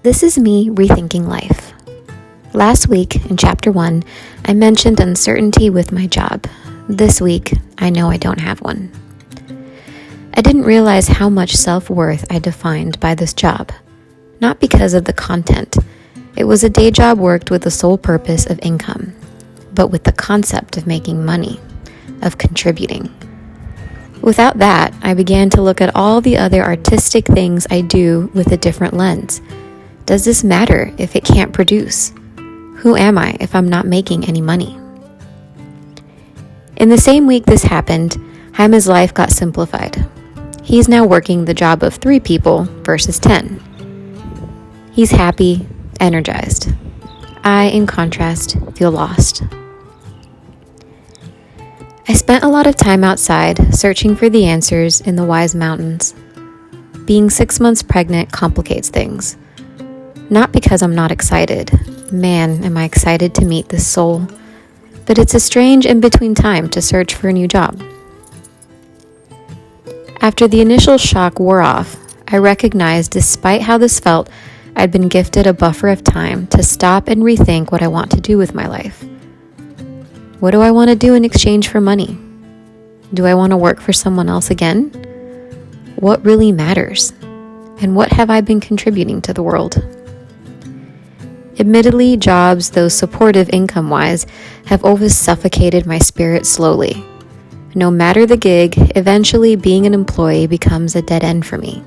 This is me rethinking life. Last week, in Chapter 1, I mentioned uncertainty with my job. This week, I know I don't have one. I didn't realize how much self-worth I defined by this job. Not because of the content. It was a day job worked with the sole purpose of income, but with the concept of making money, of contributing. Without that, I began to look at all the other artistic things I do with a different lens. Does this matter if it can't produce? Who am I if I'm not making any money? In the same week this happened, Jaime's life got simplified. He's now working the job of 3 people versus 10. He's happy, energized. I, in contrast, feel lost. I spent a lot of time outside searching for the answers in the wise mountains. Being 6 months pregnant complicates things. Not because I'm not excited. Man, am I excited to meet this soul. But it's a strange in-between time to search for a new job. After the initial shock wore off, I recognized despite how this felt, I'd been gifted a buffer of time to stop and rethink what I want to do with my life. What do I want to do in exchange for money? Do I want to work for someone else again? What really matters? And what have I been contributing to the world? Admittedly, jobs, though supportive income-wise, have always suffocated my spirit slowly. No matter the gig, eventually being an employee becomes a dead end for me.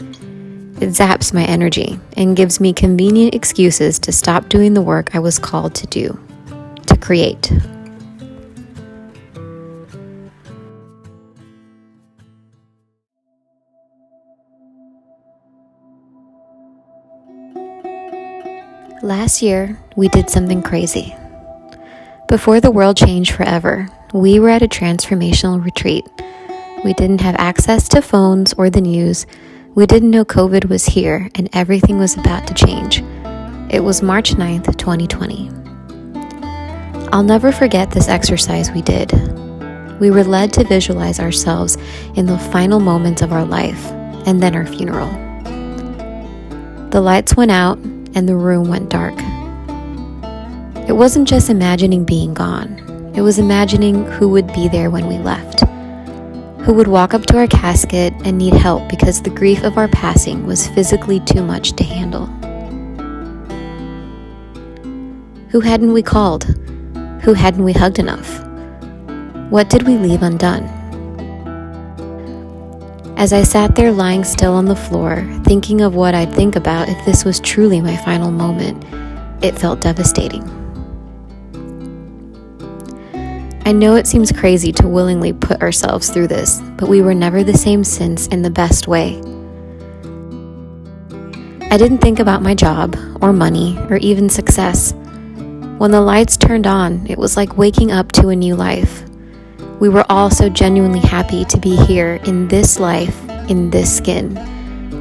It zaps my energy and gives me convenient excuses to stop doing the work I was called to do, to create. Last year, we did something crazy. Before the world changed forever, we were at a transformational retreat. We didn't have access to phones or the news. We didn't know COVID was here and everything was about to change. It was March 9th, 2020. I'll never forget this exercise we did. We were led to visualize ourselves in the final moments of our life and then our funeral. The lights went out and the room went dark. It wasn't just imagining being gone. It was imagining who would be there when we left. Who would walk up to our casket and need help because the grief of our passing was physically too much to handle. Who hadn't we called? Who hadn't we hugged enough? What did we leave undone? As I sat there lying still on the floor, thinking of what I'd think about if this was truly my final moment, it felt devastating. I know it seems crazy to willingly put ourselves through this, but we were never the same since in the best way. I didn't think about my job, or money, or even success. When the lights turned on, it was like waking up to a new life. We were all so genuinely happy to be here in this life, in this skin.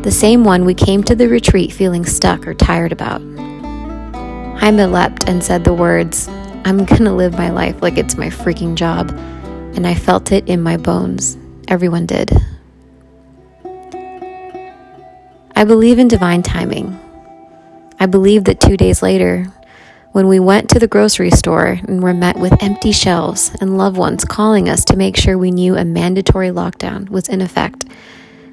The same one we came to the retreat feeling stuck or tired about. Jaime leapt and said the words, "I'm gonna live my life like it's my freaking job." And I felt it in my bones. Everyone did. I believe in divine timing. I believe that 2 days later, when we went to the grocery store and were met with empty shelves and loved ones calling us to make sure we knew a mandatory lockdown was in effect,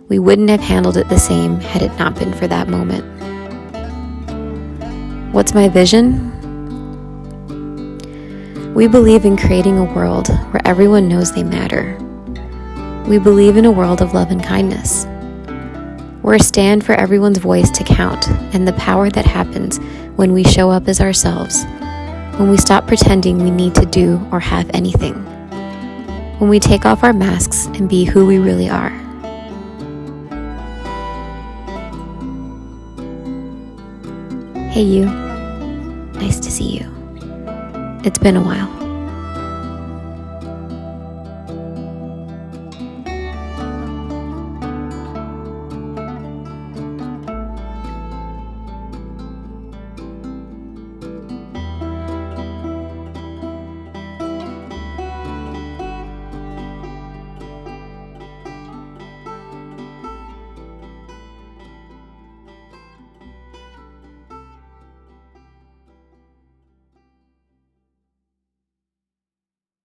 we wouldn't have handled it the same had it not been for that moment. What's my vision? We believe in creating a world where everyone knows they matter. We believe in a world of love and kindness. We're a stand for everyone's voice to count and the power that happens when we show up as ourselves, when we stop pretending we need to do or have anything, when we take off our masks and be who we really are. Hey you, nice to see you. It's been a while.